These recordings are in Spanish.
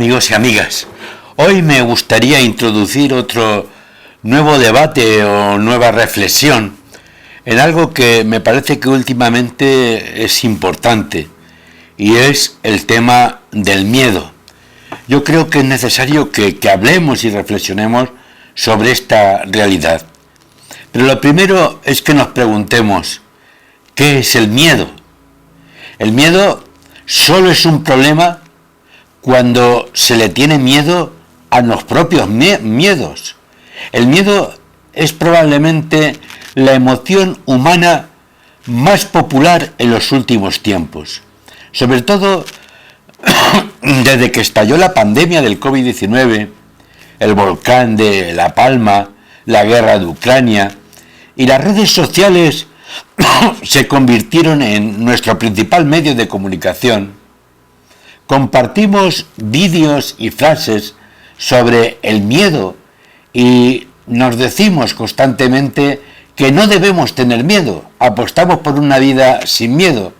amigos y amigas. Hoy me gustaría introducir otro nuevo debate o nueva reflexión en algo que me parece que últimamente es importante, y es el tema del miedo. Yo creo que es necesario que hablemos y reflexionemos sobre esta realidad. Pero lo primero es que nos preguntemos, ¿qué es el miedo? El miedo solo es un problema cuando se le tiene miedo a los propios miedos. El miedo es probablemente la emoción humana más popular en los últimos tiempos. Sobre todo desde que estalló la pandemia del COVID-19, el volcán de La Palma, la guerra de Ucrania, y las redes sociales se convirtieron en nuestro principal medio de comunicación. Compartimos vídeos y frases sobre el miedo y nos decimos constantemente que no debemos tener miedo, apostamos por una vida sin miedo.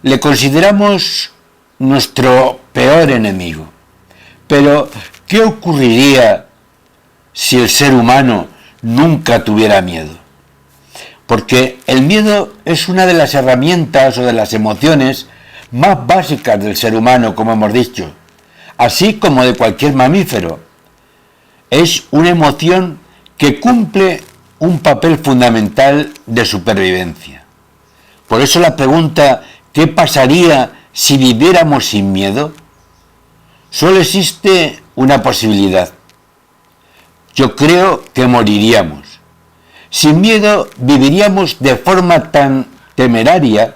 Le consideramos nuestro peor enemigo. Pero, ¿qué ocurriría si el ser humano nunca tuviera miedo? Porque el miedo es una de las herramientas o de las emociones más básicas del ser humano, como hemos dicho, así como de cualquier mamífero. Es una emoción que cumple un papel fundamental de supervivencia. Por eso la pregunta, ¿qué pasaría si viviéramos sin miedo? Solo existe una posibilidad. Yo creo que moriríamos. Sin miedo viviríamos de forma tan temeraria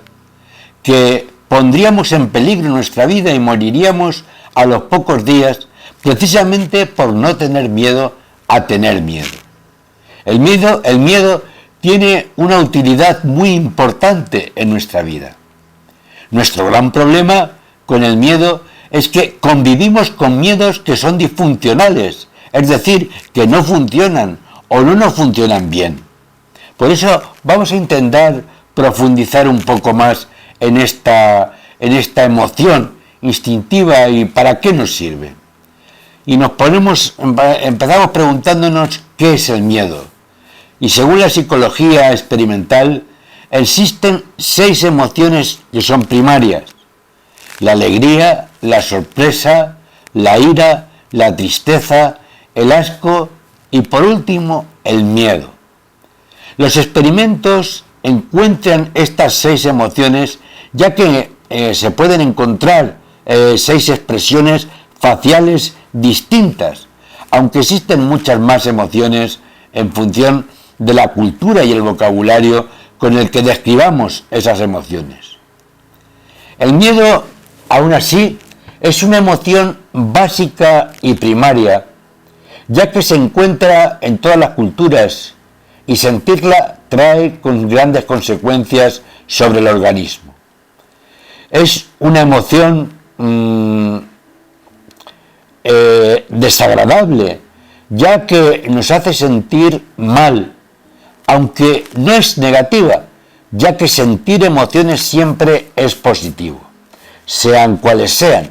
que pondríamos en peligro nuestra vida y moriríamos a los pocos días precisamente por no tener miedo a tener miedo. El miedo tiene una utilidad muy importante en nuestra vida. Nuestro gran problema con el miedo es que convivimos con miedos que son disfuncionales, es decir, que no funcionan o no funcionan bien. Por eso vamos a intentar profundizar un poco más en esta emoción instintiva y para qué nos sirve. Y empezamos preguntándonos qué es el miedo. Y según la psicología experimental, existen 6 emociones que son primarias: la alegría, la sorpresa, la ira, la tristeza, el asco y por último el miedo. Los experimentos encuentran estas 6 emociones, ya que se pueden encontrar 6 expresiones faciales distintas, aunque existen muchas más emociones en función de la cultura y el vocabulario con el que describamos esas emociones. El miedo, aún así, es una emoción básica y primaria, ya que se encuentra en todas las culturas y sentirla trae con grandes consecuencias sobre el organismo. Es una emoción desagradable, ya que nos hace sentir mal, aunque no es negativa, ya que sentir emociones siempre es positivo, sean cuales sean.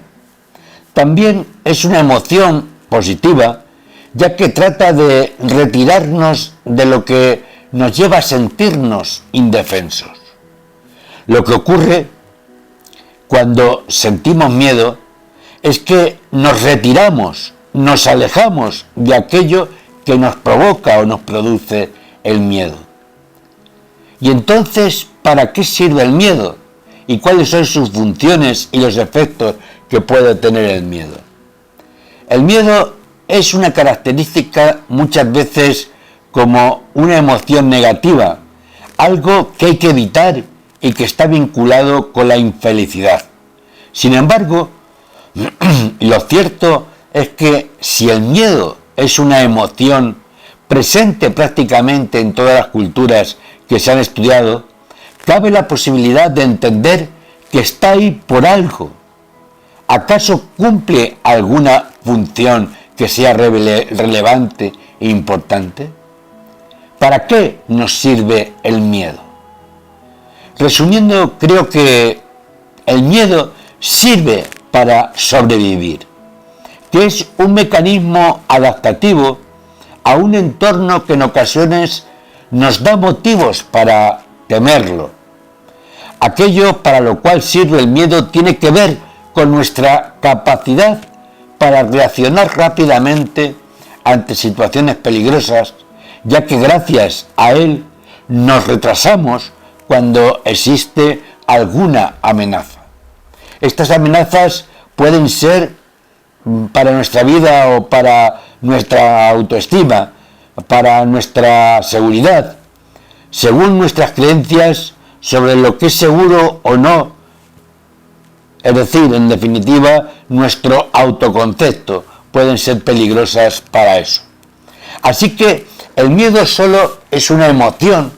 También es una emoción positiva, ya que trata de retirarnos de lo que nos lleva a sentirnos indefensos. Lo que ocurre cuando sentimos miedo es que nos retiramos, nos alejamos de aquello que nos provoca o nos produce el miedo. Y entonces, ¿para qué sirve el miedo? ¿Y cuáles son sus funciones y los efectos que puede tener el miedo? El miedo es una característica muchas veces como una emoción negativa, algo que hay que evitar y que está vinculado con la infelicidad. Sin embargo, lo cierto es que si el miedo es una emoción presente prácticamente en todas las culturas que se han estudiado, cabe la posibilidad de entender que está ahí por algo. ¿Acaso cumple alguna función que sea relevante e importante? ¿Para qué nos sirve el miedo? Resumiendo, creo que el miedo sirve para sobrevivir. que es un mecanismo adaptativo a un entorno que en ocasiones nos da motivos para temerlo. Aquello para lo cual sirve el miedo tiene que ver con nuestra capacidad para reaccionar rápidamente ante situaciones peligrosas, ya que gracias a él nos retrasamos cuando existe alguna amenaza. Estas amenazas pueden ser para nuestra vida o para nuestra autoestima, para nuestra seguridad, según nuestras creencias sobre lo que es seguro o no, es decir, en definitiva, nuestro autoconcepto pueden ser peligrosas para eso. Así que el miedo solo es una emoción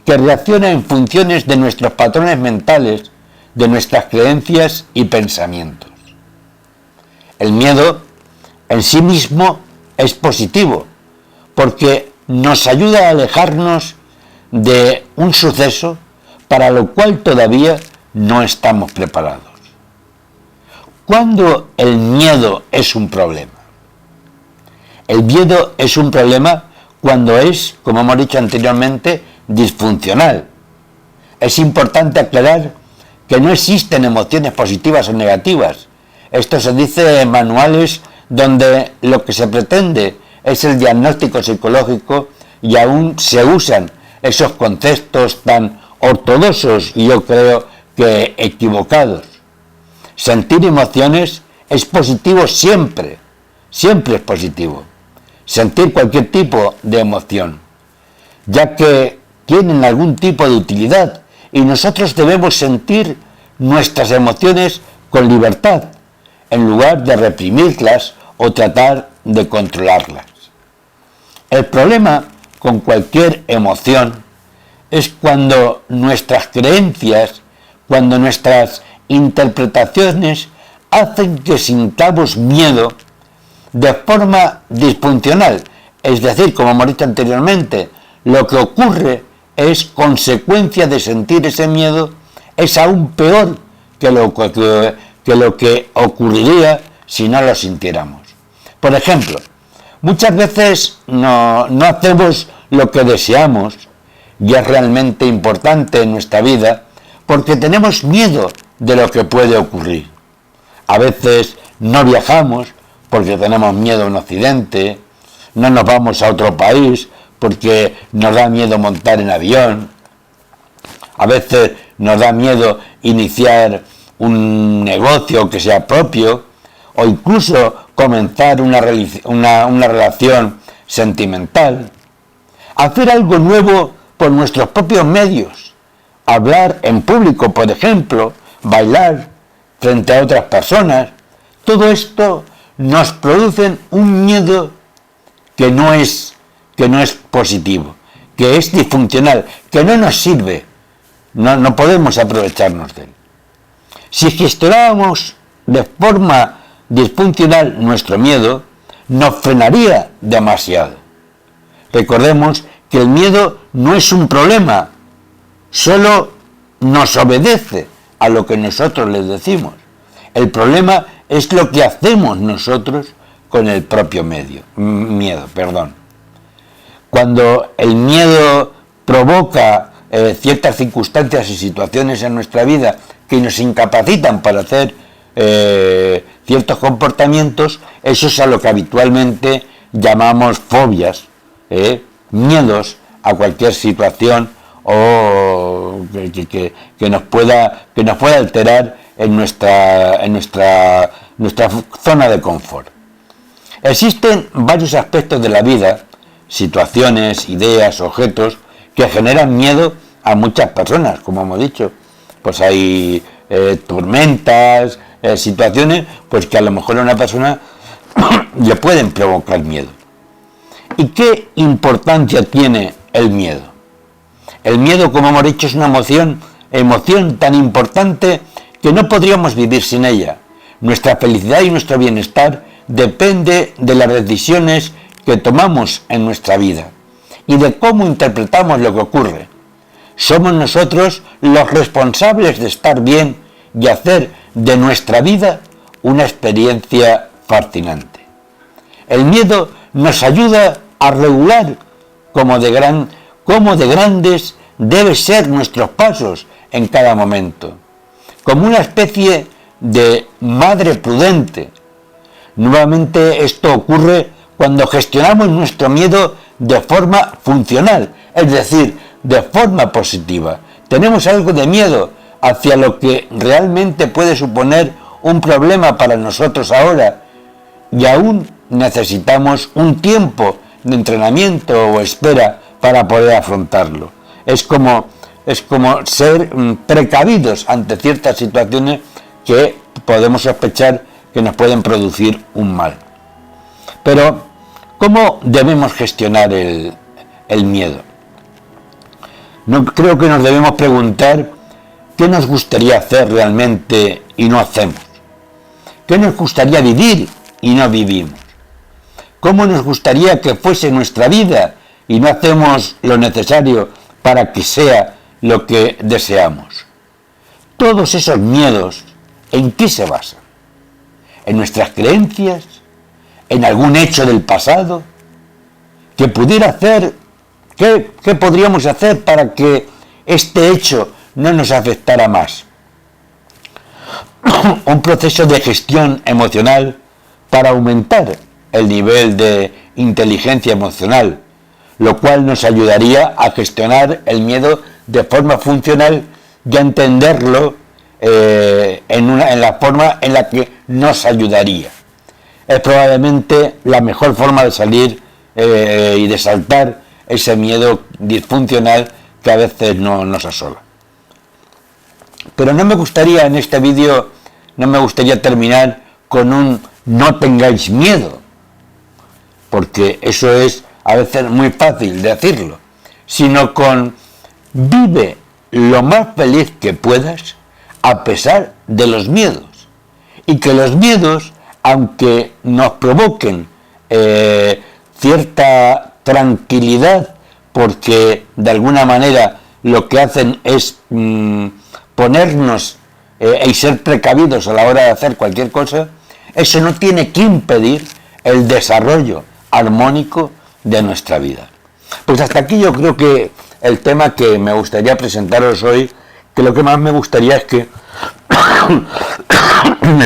que reacciona en funciones de nuestros patrones mentales, de nuestras creencias y pensamientos. El miedo en sí mismo es positivo, porque nos ayuda a alejarnos de un suceso para lo cual todavía no estamos preparados. ¿Cuándo el miedo es un problema? El miedo es un problema cuando es, como hemos dicho anteriormente, disfuncional. Es importante aclarar que no existen emociones positivas o negativas. Esto se dice en manuales donde lo que se pretende es el diagnóstico psicológico y aún se usan esos conceptos tan ortodoxos y yo creo que equivocados. Sentir emociones es positivo siempre, siempre es positivo. Sentir cualquier tipo de emoción, ya que tienen algún tipo de utilidad y nosotros debemos sentir nuestras emociones con libertad, en lugar de reprimirlas o tratar de controlarlas. El problema con cualquier emoción es cuando nuestras creencias, cuando nuestras interpretaciones hacen que sintamos miedo de forma disfuncional, es decir, como hemos dicho anteriormente, lo que ocurre es consecuencia de sentir ese miedo, es aún peor que lo que ocurriría si no lo sintiéramos. Por ejemplo, muchas veces no hacemos lo que deseamos y es realmente importante en nuestra vida porque tenemos miedo de lo que puede ocurrir. A veces no viajamos porque tenemos miedo a un accidente, no nos vamos a otro país porque nos da miedo montar en avión, a veces nos da miedo iniciar un negocio que sea propio o incluso comenzar una relación sentimental, hacer algo nuevo por nuestros propios medios, hablar en público, por ejemplo, bailar frente a otras personas. Todo esto nos produce un miedo que no es positivo, que es disfuncional, que no nos sirve, no podemos aprovecharnos de él. Si gestionábamos de forma disfuncional nuestro miedo, nos frenaría demasiado. Recordemos que el miedo no es un problema, solo nos obedece a lo que nosotros les decimos. El problema es lo que hacemos nosotros con el propio miedo. Cuando el miedo provoca ciertas circunstancias y situaciones en nuestra vida que nos incapacitan para hacer ciertos comportamientos, eso es a lo que habitualmente llamamos fobias, miedos a cualquier situación o que nos pueda alterar en nuestra zona de confort. Existen varios aspectos de la vida, situaciones, ideas, objetos, que generan miedo a muchas personas, como hemos dicho. Pues hay tormentas, situaciones, pues que a lo mejor a una persona le pueden provocar miedo. ¿Y qué importancia tiene el miedo? El miedo, como hemos dicho, es una emoción tan importante que no podríamos vivir sin ella. Nuestra felicidad y nuestro bienestar depende de las decisiones que tomamos en nuestra vida y de cómo interpretamos lo que ocurre. Somos nosotros los responsables de estar bien y hacer de nuestra vida una experiencia fascinante. El miedo nos ayuda a regular cómo de grandes deben ser nuestros pasos en cada momento, como una especie de madre prudente. Nuevamente esto ocurre cuando gestionamos nuestro miedo de forma funcional, es decir, de forma positiva. Tenemos algo de miedo hacia lo que realmente puede suponer un problema para nosotros ahora y aún necesitamos un tiempo de entrenamiento o espera para poder afrontarlo. Es como ser precavidos ante ciertas situaciones que podemos sospechar que nos pueden producir un mal. Pero, ¿cómo debemos gestionar el miedo? Creo que nos debemos preguntar qué nos gustaría hacer realmente y no hacemos. ¿Qué nos gustaría vivir y no vivimos? ¿Cómo nos gustaría que fuese nuestra vida y no hacemos lo necesario para que sea lo que deseamos? Todos esos miedos, ¿en qué se basan? ¿En nuestras creencias? ¿En algún hecho del pasado? ¿Qué pudiera hacer? ¿Qué podríamos hacer para que este hecho no nos afectara más? Un proceso de gestión emocional para aumentar el nivel de inteligencia emocional, lo cual nos ayudaría a gestionar el miedo de forma funcional y a entenderlo en la forma en la que nos ayudaría. Es probablemente la mejor forma de salir y de saltar ese miedo disfuncional que a veces nos asola. Pero no me gustaría en este vídeo, no me gustaría terminar con un no tengáis miedo, porque eso es a veces muy fácil decirlo, sino con vive lo más feliz que puedas a pesar de los miedos, y que los miedos, aunque nos provoquen cierta tranquilidad, porque de alguna manera lo que hacen es ponernos y ser precavidos a la hora de hacer cualquier cosa, eso no tiene que impedir el desarrollo armónico de nuestra vida. Pues hasta aquí yo creo que el tema que me gustaría presentaros hoy, que lo que más me gustaría es que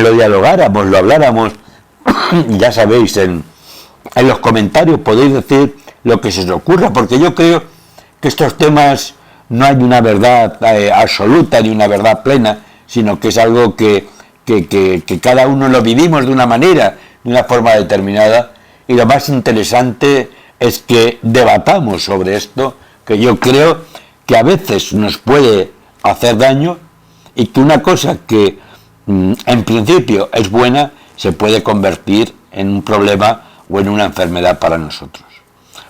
lo dialogáramos, lo habláramos. Ya sabéis, en los comentarios podéis decir lo que se os ocurra, porque yo creo que estos temas no hay una verdad absoluta ni una verdad plena, sino que es algo que cada uno lo vivimos de una manera, de una forma determinada, y lo más interesante es que debatamos sobre esto, que yo creo que a veces nos puede hacer daño y que una cosa que en principio es buena se puede convertir en un problema o en una enfermedad para nosotros.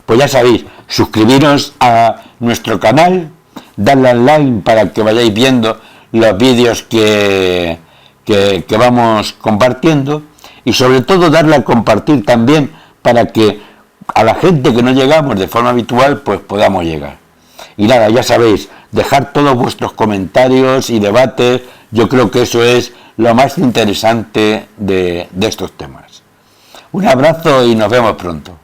Pues ya sabéis, suscribiros a nuestro canal, darle al like para que vayáis viendo los vídeos que vamos compartiendo, y sobre todo darle a compartir también para que a la gente que no llegamos de forma habitual pues podamos llegar. Y nada, ya sabéis, dejar todos vuestros comentarios y debates, yo creo que eso es lo más interesante de estos temas. Un abrazo y nos vemos pronto.